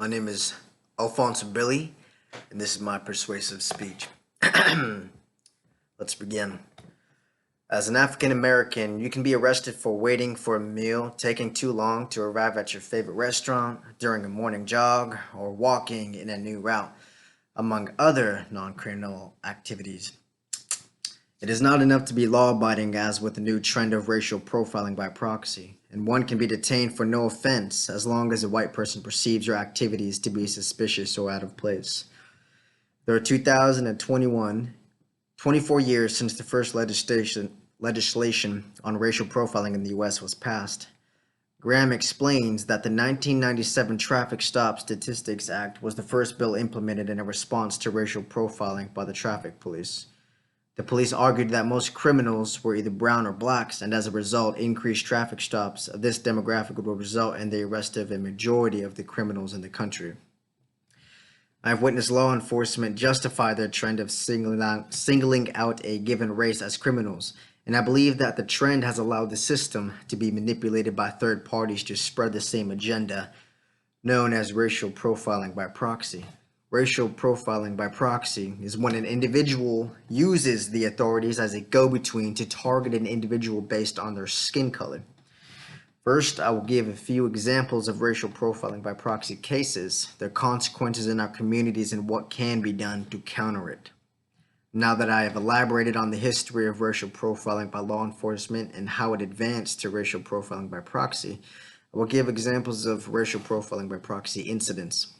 My name is Alphonse Billy, and this is my persuasive speech. Let's begin. As an African American, you can be arrested for waiting for a meal, taking too long to arrive at your favorite restaurant, during a morning jog, or walking in a new route, among other non criminal activities. It is not enough to be law abiding, as with the new trend of racial profiling by proxy, and one can be detained for no offense as long as a white person perceives your activities to be suspicious or out of place. There are 2021, 24 years since the first legislation on racial profiling in the US was passed. Graham explains that the 1997 Traffic Stop Statistics Act was the first bill implemented in a response to racial profiling by the traffic police. The police argued that most criminals were either brown or blacks, and as a result, increased traffic stops of this demographic would result in the arrest of a majority of the criminals in the country. I have witnessed law enforcement justify their trend of singling out a given race as criminals, and I believe that the trend has allowed the system to be manipulated by third parties to spread the same agenda, known as racial profiling by proxy. Racial profiling by proxy is when an individual uses the authorities as a go-between to target an individual based on their skin color. First, I will give a few examples of racial profiling by proxy cases, their consequences in our communities, and what can be done to counter it. Now that I have elaborated on the history of racial profiling by law enforcement and how it advanced to racial profiling by proxy, I will give examples of racial profiling by proxy incidents.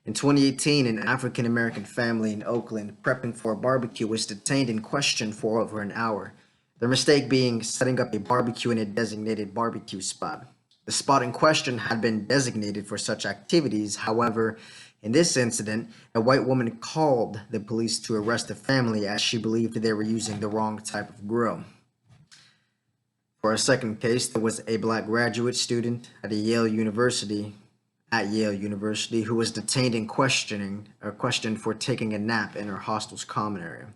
In 2018, an African American family in Oakland prepping for a barbecue was detained and questioned for over an hour. Their mistake being setting up a barbecue in a designated barbecue spot. The spot in question had been designated for such activities. However, in this incident, a white woman called the police to arrest the family as she believed they were using the wrong type of grill. For a second case, there was a black graduate student at Yale University who was detained and questioned for taking a nap in her hostel's common area.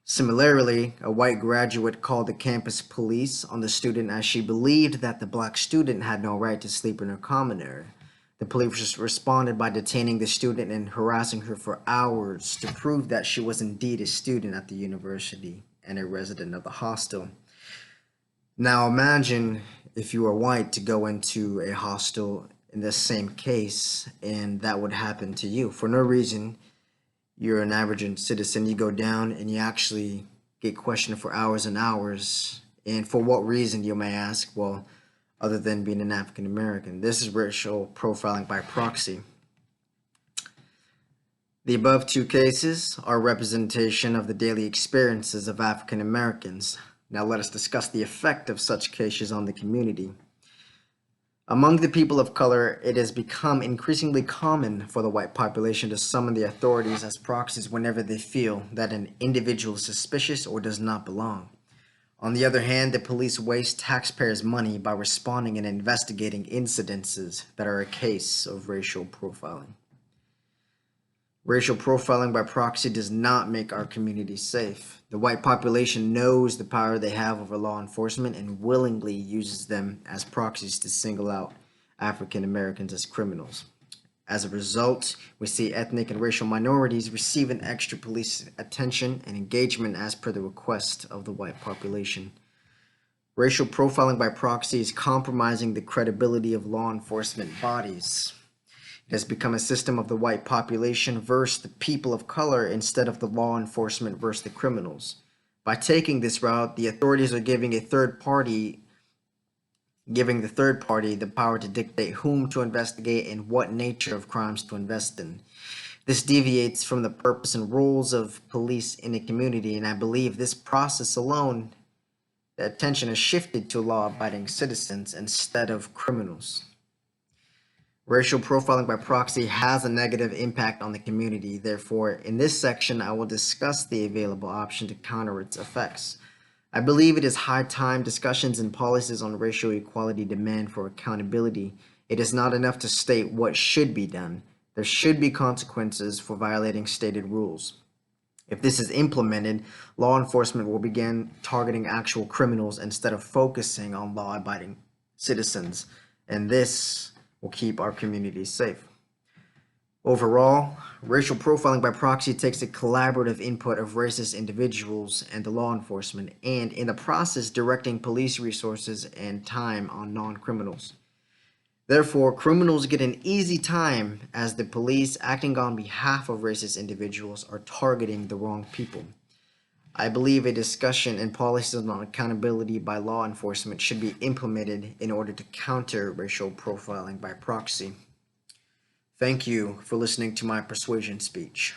Similarly, a white graduate called the campus police on the student as she believed that the black student had no right to sleep in her common area. The police responded by detaining the student and harassing her for hours to prove that she was indeed a student at the university and a resident of the hostel. Now imagine if you were white to go into a hostel in the same case, and that would happen to you. For no reason, you're an average citizen, you go down and you actually get questioned for hours and hours. And for what reason, you may ask? Well, other than being an African American. This is racial profiling by proxy. The above two cases are representation of the daily experiences of African Americans. Now let us discuss the effect of such cases on the community. Among the people of color, it has become increasingly common for the white population to summon the authorities as proxies whenever they feel that an individual is suspicious or does not belong. On the other hand, the police waste taxpayers' money by responding and investigating incidences that are a case of racial profiling. Racial profiling by proxy does not make our community safe. The white population knows the power they have over law enforcement and willingly uses them as proxies to single out African Americans as criminals. As a result, we see ethnic and racial minorities receiving extra police attention and engagement as per the request of the white population. Racial profiling by proxy is compromising the credibility of law enforcement bodies. It has become a system of the white population versus the people of color instead of the law enforcement versus the criminals. By taking this route, the authorities are giving the third party the power to dictate whom to investigate and what nature of crimes to invest in. This deviates from the purpose and roles of police in a community, and I believe this process alone, the attention is shifted to law-abiding citizens instead of criminals. Racial profiling by proxy has a negative impact on the community. Therefore, in this section, I will discuss the available option to counter its effects. I believe it is high time discussions and policies on racial equality demand for accountability. It is not enough to state what should be done. There should be consequences for violating stated rules. If this is implemented, law enforcement will begin targeting actual criminals instead of focusing on law-abiding citizens, and this will keep our communities safe. Overall, racial profiling by proxy takes the collaborative input of racist individuals and the law enforcement, and in the process, directing police resources and time on non criminals. Therefore, criminals get an easy time as the police, acting on behalf of racist individuals, are targeting the wrong people. I believe a discussion and policies on accountability by law enforcement should be implemented in order to counter racial profiling by proxy. Thank you for listening to my persuasion speech.